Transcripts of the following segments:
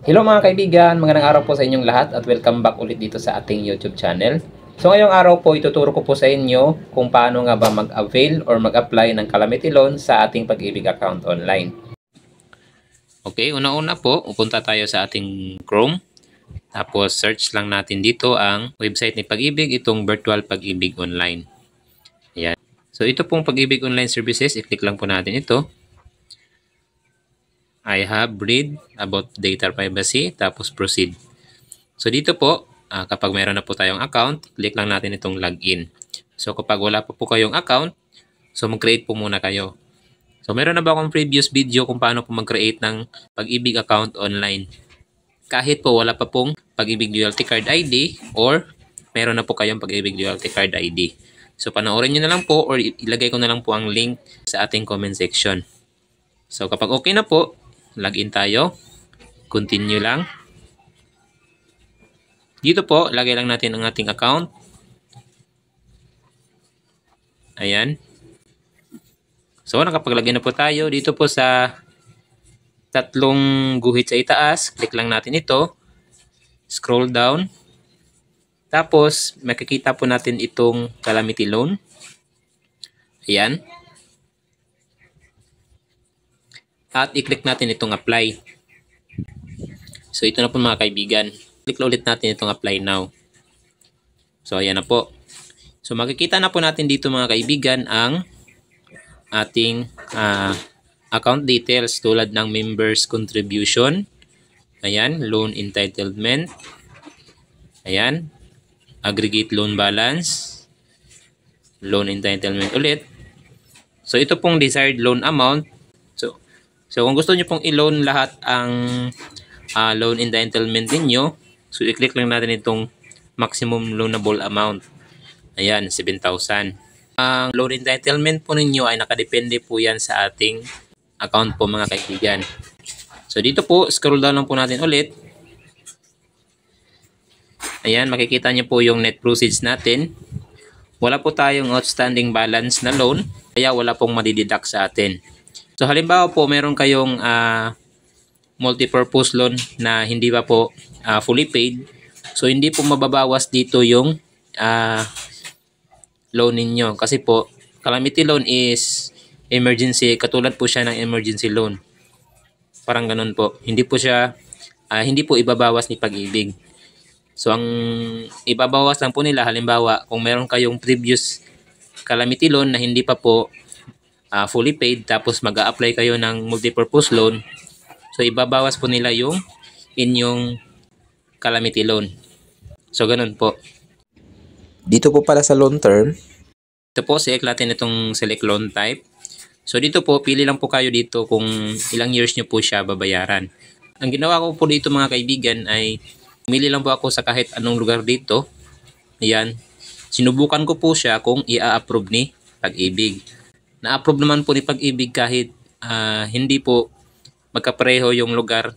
Hello mga kaibigan, magandang araw po sa inyong lahat at welcome back ulit dito sa ating YouTube channel. So ngayong araw po ituturo ko po sa inyo kung paano nga ba mag-avail or mag-apply ng Calamity Loan sa ating Pag-ibig account online. Okay, una-una po, upunta tayo sa ating Chrome. Tapos search lang natin dito ang website ni Pag-ibig, itong Virtual Pag-ibig Online. Ayan. So ito pong Pag-ibig Online Services, i-click lang po natin ito. I have read about data privacy, tapos proceed. So dito po, kapag meron na po tayong account, click lang natin itong login. So kapag wala pa po kayong account, so mag-create po muna kayo. So meron na ba akong previous video kung paano po mag-create ng Pag-ibig account online? Kahit po wala pa pong Pag-ibig Loyalty Card ID or meron na po kayong Pag-ibig Loyalty Card ID. So panoorin nyo na lang po or ilagay ko na lang po ang link sa ating comment section. So kapag okay na po, login tayo. Continue lang. Dito po, lagay lang natin ang ating account. Ayan. So, nakapaglagay na po tayo. Dito po sa tatlong guhit sa itaas, click lang natin ito. Scroll down. Tapos, makikita po natin itong Calamity Loan. Ayan. At i-click natin itong apply. So, ito na po mga kaibigan. Click ulit natin itong apply now. So, ayan na po. So, makikita na po natin dito mga kaibigan ang ating account details tulad ng members contribution. Ayan, loan entitlement. Ayan, aggregate loan balance. Loan entitlement ulit. So, ito pong desired loan amount. So kung gusto niyo pong i-loan lahat ang loan entitlement ninyo, so i-click lang natin itong maximum loanable amount. Ayan, 7,000. Ang loan entitlement po ninyo ay nakadepende po yan sa ating account po mga kaibigan. So dito po, scroll down lang po natin ulit. Ayan, makikita niyo po yung net proceeds natin. Wala po tayong outstanding balance na loan, kaya wala pong madideduct sa atin. So halimbawa po meron kayong multi-purpose loan na hindi pa po fully paid. So hindi po mababawas dito yung loan ninyo. Kasi po Calamity Loan is emergency, katulad po siya ng emergency loan. Parang ganun po. Hindi po siya, hindi po ibabawas ni Pag-ibig. So ang ibabawas lang po nila, halimbawa kung meron kayong previous Calamity Loan na hindi pa po fully paid, tapos mag-a-apply kayo ng multi-purpose loan, so ibabawas po nila yung inyong Calamity Loan. So ganun po. Dito po pala sa loan term, Ito po, select natin itong select loan type. So dito po, pili lang po kayo dito kung ilang years nyo po siya babayaran. Ang ginawa ko po dito mga kaibigan ay pumili lang po ako sa kahit anong lugar dito. Ayan. Sinubukan ko po siya kung i-approve ni Pag-ibig. Na-approve naman po ni Pag-ibig kahit hindi po magkapareho yung lugar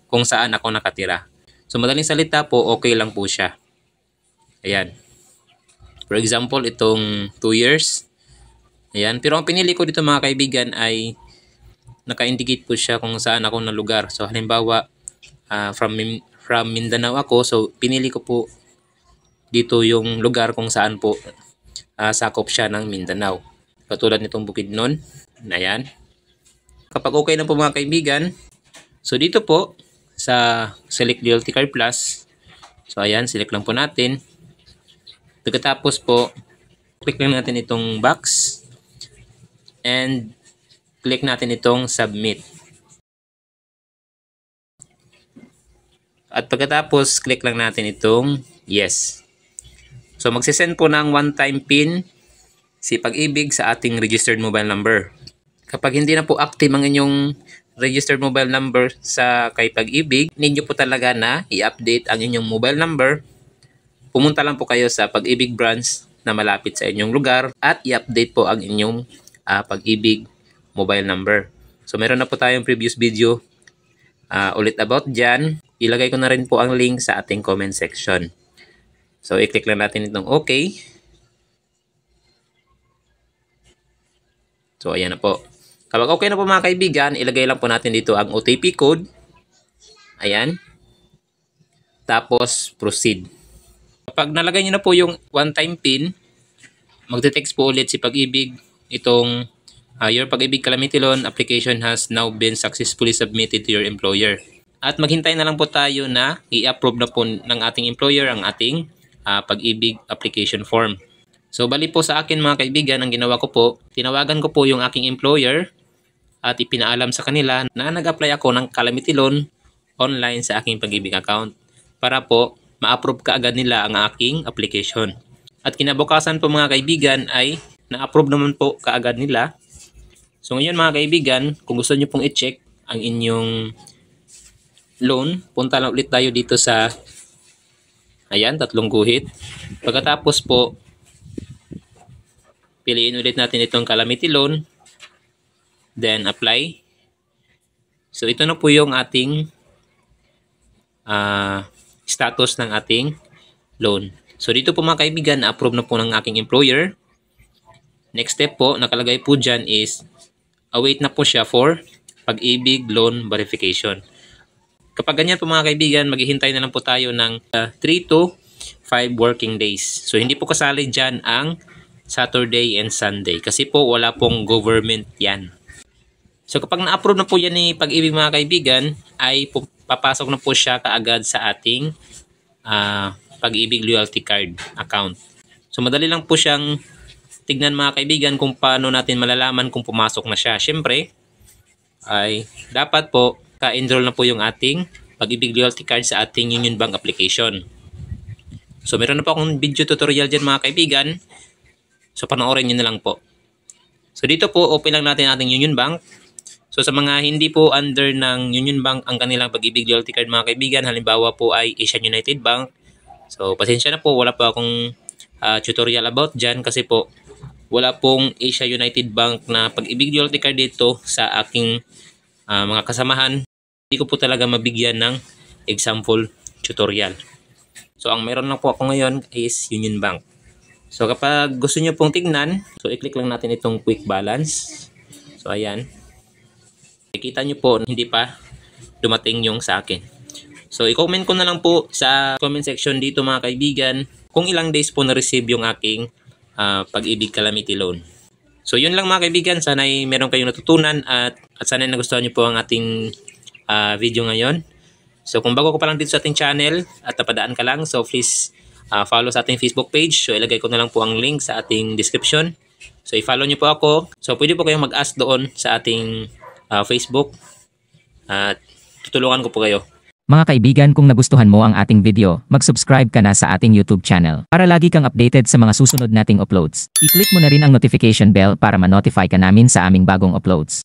kung saan ako nakatira. So madaling salita po, okay lang po siya. Ayan. For example, itong 2 years. Ayan. Pero ang pinili ko dito mga kaibigan ay naka-indicate po siya kung saan ako na lugar. So halimbawa, from Mindanao ako. So pinili ko po dito yung lugar kung saan po sakop siya ng Mindanao. Katulad nitong Bukidnon. Ayan. Kapag okay na po mga kaibigan, so dito po sa Select Loyalty Card Plus, so ayan, select lang po natin. Pagkatapos po, click lang natin itong box and click natin itong submit. At pagkatapos, click lang natin itong yes. So magsisend po ng one-time PIN si Pag-ibig sa ating registered mobile number. Kapag hindi na po active ang inyong registered mobile number sa kay Pag-ibig, need nyo po talaga na i-update ang inyong mobile number. Pumunta lang po kayo sa Pag-ibig branch na malapit sa inyong lugar at i-update po ang inyong Pag-ibig mobile number. So meron na po tayong previous video ulit about dyan. Ilagay ko na rin po ang link sa ating comment section. So i-click lang natin itong okay. So ayan na po. Kapag okay na po mga kaibigan, ilagay lang po natin dito ang OTP code. Ayan. tapos proceed. Kapag nalagay nyo na po yung one-time PIN, magte-text po ulit si Pag-ibig itong your Pag-ibig Calamity Loan application has now been successfully submitted to your employer. At maghintay na lang po tayo na i-approve na po ng ating employer ang ating Pag-ibig application form. So bali po sa akin mga kaibigan, ang ginawa ko po, tinawagan ko po yung aking employer at ipinaalam sa kanila na nag-apply ako ng Calamity Loan online sa aking Pag-ibig account para po ma-approve kaagad nila ang aking application. At kinabukasan po mga kaibigan ay na-approve naman po kaagad nila. So ngayon mga kaibigan, kung gusto nyo pong i-check ang inyong loan, punta lang ulit tayo dito sa ayan, 3 guhit. Pagkatapos po, piliin ulit natin itong Calamity Loan, then apply. So ito na po yung ating status ng ating loan. So dito po mga kaibigan, na-approve na po ng aking employer. Next step po, nakalagay po dyan is await na po siya for Pag-ibig Loan Verification. Kapag ganyan po mga kaibigan, maghihintay na lang po tayo ng 3 to 5 working days. So hindi po kasali dyan ang Saturday and Sunday kasi po wala pong government yan. So kapag na-approve na po yan ni Pag-ibig mga kaibigan, ay papasok na po siya kaagad sa ating Pag-ibig Loyalty Card account. So madali lang po siyang tignan mga kaibigan kung paano natin malalaman kung pumasok na siya. Siyempre, ay dapat po ka-enroll na po yung ating Pag-ibig Loyalty Card sa ating Union Bank application. So meron na po akong video tutorial dyan mga kaibigan. So panoorin nyo na lang po. So dito po, open lang natin ating Union Bank. So sa mga hindi po under ng Union Bank ang kanilang Pag-ibig Loyalty Card mga kaibigan, halimbawa po ay Asian United Bank. So pasensya na po, wala po akong tutorial about dyan kasi po wala pong Asia United Bank na Pag-ibig Loyalty Card dito sa aking mga kasamahan. Hindi ko po talaga mabigyan ng example tutorial. So ang meron lang po ako ngayon is Union Bank. So kapag gusto nyo pong tignan, so i-click lang natin itong quick balance. So ayan. Nakikita nyo po, hindi pa dumating yung sa akin. So i-comment ko na lang po sa comment section dito mga kaibigan kung ilang days po na-receive yung aking Pag-ibig Calamity Loan. So yun lang mga kaibigan, sana'y meron kayong natutunan at sana'y nagustuhan nyo po ang ating video ngayon. So kung bago ko pa lang dito sa ating channel at napadaan ka lang, so please follow sa ating Facebook page. So ilagay ko na lang po ang link sa ating description. So i-follow nyo po ako. So pwede po kayong mag-ask doon sa ating Facebook at tutulungan ko po kayo. Mga kaibigan, kung nagustuhan mo ang ating video, mag-subscribe ka na sa ating YouTube channel para lagi kang updated sa mga susunod nating uploads. I-click mo na rin ang notification bell para ma-notify ka namin sa aming bagong uploads.